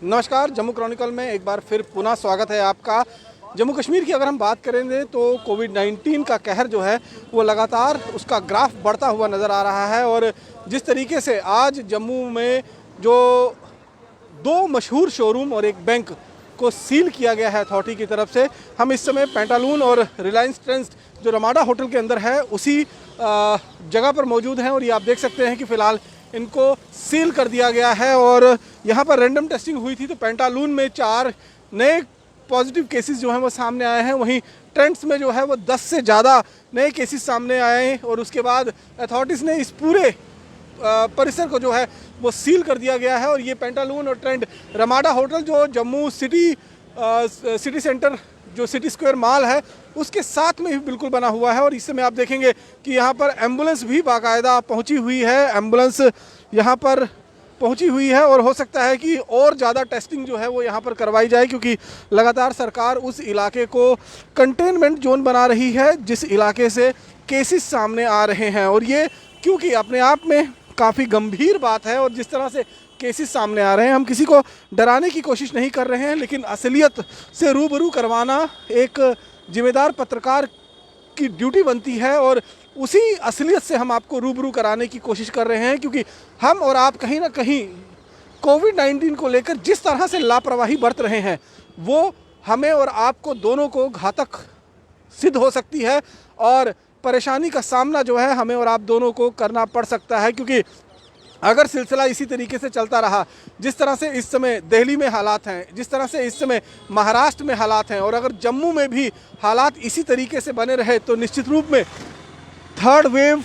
नमस्कार, जम्मू क्रॉनिकल में एक बार फिर पुनः स्वागत है आपका। जम्मू कश्मीर की अगर हम बात करेंगे तो कोविड-19 का कहर जो है वो लगातार उसका ग्राफ बढ़ता हुआ नज़र आ रहा है। और जिस तरीके से आज जम्मू में जो दो मशहूर शोरूम और एक बैंक को सील किया गया है अथॉरिटी की तरफ से, हम इस समय पेंटालून और रिलायंस ट्रेंड्स जो रमाडा होटल के अंदर है उसी जगह पर मौजूद हैं। और ये आप देख सकते हैं कि फ़िलहाल इनको सील कर दिया गया है। और यहाँ पर रैंडम टेस्टिंग हुई थी तो पेंटालून में 4 नए पॉजिटिव केसेस जो हैं वो सामने आए हैं। वहीं ट्रेंड्स में जो है वो 10 से ज़्यादा नए केसेस सामने आए हैं। और उसके बाद अथॉरिटीज़ ने इस पूरे परिसर को जो है वो सील कर दिया गया है। और ये पेंटालून और ट्रेंड रमाडा होटल जो जम्मू सिटी सेंटर जो सिटी स्क्वायर मॉल है उसके साथ में ही बिल्कुल बना हुआ है। और इस समय आप देखेंगे कि यहाँ पर एम्बुलेंस भी बाकायदा पहुँची हुई है, एम्बुलेंस यहाँ पर पहुँची हुई है। और हो सकता है कि और ज़्यादा टेस्टिंग जो है वो यहाँ पर करवाई जाए, क्योंकि लगातार सरकार उस इलाके को कंटेनमेंट जोन बना रही है जिस इलाके से केसेस सामने आ रहे हैं। और ये क्योंकि अपने आप में काफ़ी गंभीर बात है और जिस तरह से केसेस सामने आ रहे हैं, हम किसी को डराने की कोशिश नहीं कर रहे हैं, लेकिन असलियत से रूबरू करवाना एक जिम्मेदार पत्रकार की ड्यूटी बनती है। और उसी असलियत से हम आपको रूबरू कराने की कोशिश कर रहे हैं, क्योंकि हम और आप कहीं ना कहीं कोविड-19 को लेकर जिस तरह से लापरवाही बरत रहे हैं वो हमें और आपको दोनों को घातक सिद्ध हो सकती है। और परेशानी का सामना जो है हमें और आप दोनों को करना पड़ सकता है, क्योंकि अगर सिलसिला इसी तरीके से चलता रहा, जिस तरह से इस समय दिल्ली में हालात हैं, जिस तरह से इस समय महाराष्ट्र में हालात हैं, और अगर जम्मू में भी हालात इसी तरीके से बने रहे तो निश्चित रूप में थर्ड वेव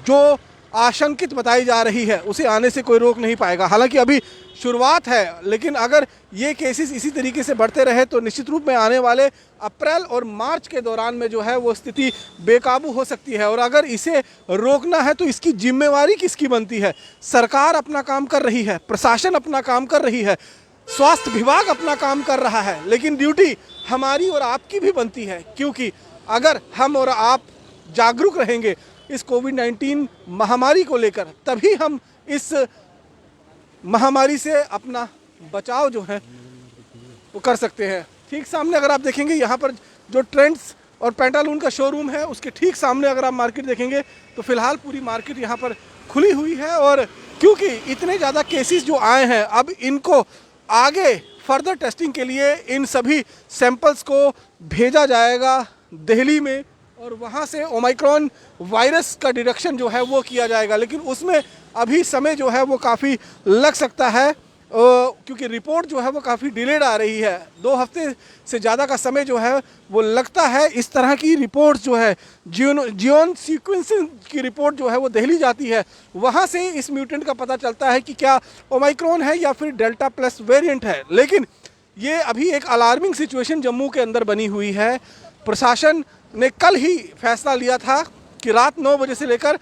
जो आशंकित बताई जा रही है उसे आने से कोई रोक नहीं पाएगा। हालांकि अभी शुरुआत है, लेकिन अगर ये केसेस इसी तरीके से बढ़ते रहे तो निश्चित रूप में आने वाले अप्रैल और मार्च के दौरान में जो है वो स्थिति बेकाबू हो सकती है। और अगर इसे रोकना है तो इसकी जिम्मेवारी किसकी बनती है? सरकार अपना काम कर रही है, प्रशासन अपना काम कर रही है, स्वास्थ्य विभाग अपना काम कर रहा है, लेकिन ड्यूटी हमारी और आपकी भी बनती है, क्योंकि अगर हम और आप जागरूक रहेंगे इस कोविड-19 महामारी को लेकर, तभी हम इस महामारी से अपना बचाव जो है वो कर सकते हैं। ठीक सामने अगर आप देखेंगे यहाँ पर जो ट्रेंड्स और पेंटालून का शोरूम है उसके ठीक सामने अगर आप मार्केट देखेंगे तो फिलहाल पूरी मार्केट यहाँ पर खुली हुई है। और क्योंकि इतने ज़्यादा केसेस जो आए हैं, अब इनको आगे फर्दर टेस्टिंग के लिए इन सभी सैंपल्स को भेजा जाएगा दिल्ली में, और वहाँ से ओमाइक्रॉन वायरस का डिटेक्शन जो है वो किया जाएगा। लेकिन उसमें अभी समय जो है वो काफ़ी लग सकता है, क्योंकि रिपोर्ट जो है वो काफ़ी डिलेड आ रही है। 2 हफ्ते से ज़्यादा का समय जो है वो लगता है। इस तरह की रिपोर्ट जो है जीनोम सीक्वेंसिंग की रिपोर्ट जो है वो दिल्ली जाती है, वहाँ से इस म्यूटेंट का पता चलता है कि क्या ओमाइक्रॉन है या फिर डेल्टा प्लस वेरिएंट है। लेकिन ये अभी एक अलार्मिंग सिचुएशन जम्मू के अंदर बनी हुई है। प्रशासन ने कल ही फैसला लिया था कि रात 9 बजे से लेकर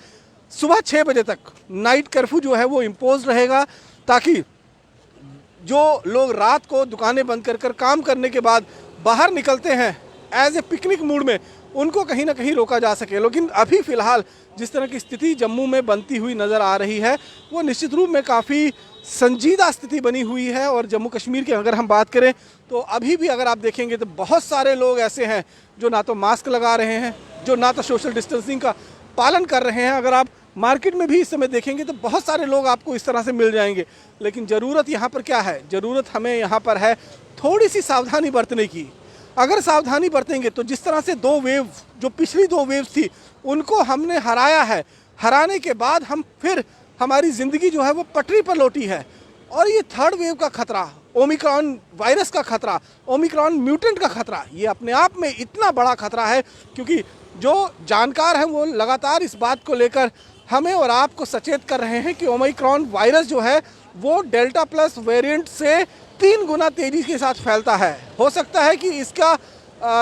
सुबह 6 बजे तक नाइट कर्फ्यू जो है वो इम्पोज रहेगा, ताकि जो लोग रात को दुकानें बंद कर कर काम करने के बाद बाहर निकलते हैं एज ए पिकनिक मूड में, उनको कहीं ना कहीं रोका जा सके। लेकिन अभी फ़िलहाल जिस तरह की स्थिति जम्मू में बनती हुई नज़र आ रही है वो निश्चित रूप में काफ़ी संजीदा स्थिति बनी हुई है। और जम्मू कश्मीर की अगर हम बात करें तो अभी भी अगर आप देखेंगे तो बहुत सारे लोग ऐसे हैं जो ना तो मास्क लगा रहे हैं, जो ना तो सोशल डिस्टेंसिंग का पालन कर रहे हैं। अगर आप मार्केट में भी इस समय देखेंगे तो बहुत सारे लोग आपको इस तरह से मिल जाएंगे। लेकिन ज़रूरत यहाँ पर क्या है? ज़रूरत हमें यहाँ पर है थोड़ी सी सावधानी बरतने की। अगर सावधानी बरतेंगे तो जिस तरह से 2 वेव जो पिछली 2 वेव थी उनको हमने हराया है, हराने के बाद हम फिर हमारी ज़िंदगी जो है वो पटरी पर लौटी है। और ये थर्ड वेव का खतरा, ओमिक्रॉन वायरस का खतरा, ओमिक्रॉन म्यूटेंट का खतरा, ये अपने आप में इतना बड़ा खतरा है, क्योंकि जो जानकार हैं वो लगातार इस बात को लेकर हमें और आपको सचेत कर रहे हैं कि ओमिक्रॉन वायरस जो है वो डेल्टा प्लस वेरिएंट से 3 गुना तेज़ी के साथ फैलता है। हो सकता है कि इसका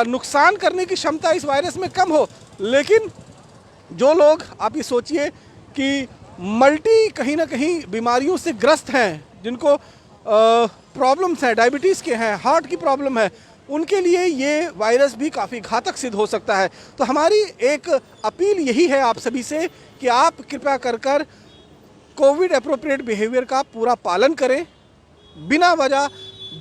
नुकसान करने की क्षमता इस वायरस में कम हो, लेकिन जो लोग आप ये सोचिए कि मल्टी कहीं ना कहीं बीमारियों से ग्रस्त हैं, जिनको प्रॉब्लम्स हैं, डायबिटीज़ के हैं, हार्ट की प्रॉब्लम है, उनके लिए ये वायरस भी काफ़ी घातक सिद्ध हो सकता है। तो हमारी एक अपील यही है आप सभी से कि आप कृपया कर कोविड अप्रोप्रिएट बिहेवियर का पूरा पालन करें, बिना वजह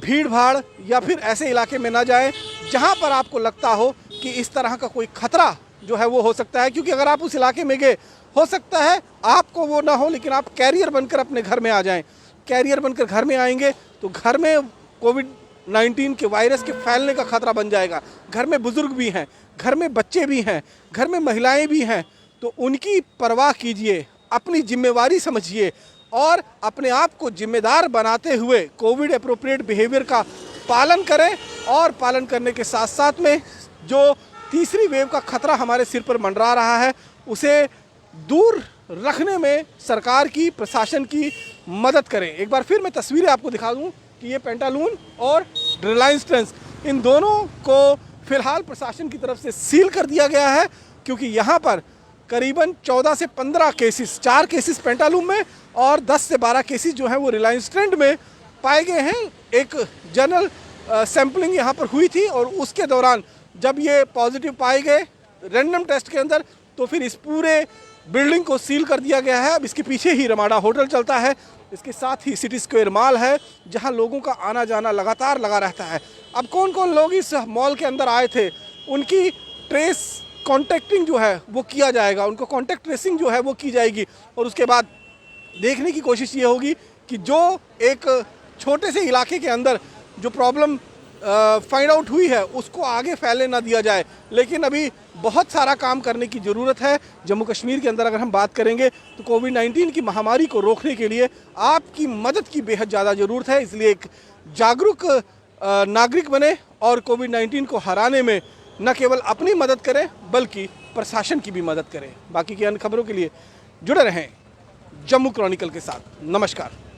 भीड़ भाड़ या फिर ऐसे इलाके में ना जाएं जहां पर आपको लगता हो कि इस तरह का कोई खतरा जो है वो हो सकता है, क्योंकि अगर आप उस इलाके में गए, हो सकता है आपको वो ना हो लेकिन आप कैरियर बनकर अपने घर में आ जाएं। कैरियर बनकर घर में आएंगे तो घर में कोविड-19 के वायरस के फैलने का खतरा बन जाएगा। घर में बुजुर्ग भी हैं, घर में बच्चे भी हैं, घर में महिलाएं भी हैं, तो उनकी परवाह कीजिए, अपनी जिम्मेवारी समझिए और अपने आप को जिम्मेदार बनाते हुए कोविड एप्रोप्रिएट बिहेवियर का पालन करें। और पालन करने के साथ साथ में जो तीसरी वेव का खतरा हमारे सिर पर मंडरा रहा है उसे दूर रखने में सरकार की, प्रशासन की मदद करें। एक बार फिर मैं तस्वीरें आपको दिखा दूं कि ये पेंटालून और रिलायंस ट्रेंड्स, इन दोनों को फिलहाल प्रशासन की तरफ से सील कर दिया गया है, क्योंकि यहाँ पर करीबन 14 से 15 केसेस, 4 केसेस पेंटालून में और 10 से 12 केसेस जो हैं वो रिलायंस ट्रेंड में पाए गए हैं। एक जनरल सैंपलिंग यहाँ पर हुई थी और उसके दौरान जब ये पॉजिटिव पाए गए रैंडम टेस्ट के अंदर, तो फिर इस पूरे बिल्डिंग को सील कर दिया गया है। अब इसके पीछे ही रमाडा होटल चलता है, इसके साथ ही सिटी स्क्वायर मॉल है जहां लोगों का आना जाना लगातार लगा रहता है। अब कौन कौन लोग इस मॉल के अंदर आए थे उनकी ट्रेस कॉन्टैक्टिंग जो है वो किया जाएगा, उनको कॉन्टैक्ट ट्रेसिंग जो है वो की जाएगी और उसके बाद देखने की कोशिश ये होगी कि जो एक छोटे से इलाके के अंदर जो प्रॉब्लम फाइंड आउट हुई है उसको आगे फैलने ना दिया जाए। लेकिन अभी बहुत सारा काम करने की ज़रूरत है। जम्मू कश्मीर के अंदर अगर हम बात करेंगे तो कोविड-19 की महामारी को रोकने के लिए आपकी मदद की बेहद ज़्यादा ज़रूरत है। इसलिए एक जागरूक नागरिक बने और कोविड-19 को हराने में न केवल अपनी मदद करें बल्कि प्रशासन की भी मदद करें। बाकी की अन्य खबरों के लिए जुड़े रहें जम्मू क्रॉनिकल के साथ। नमस्कार।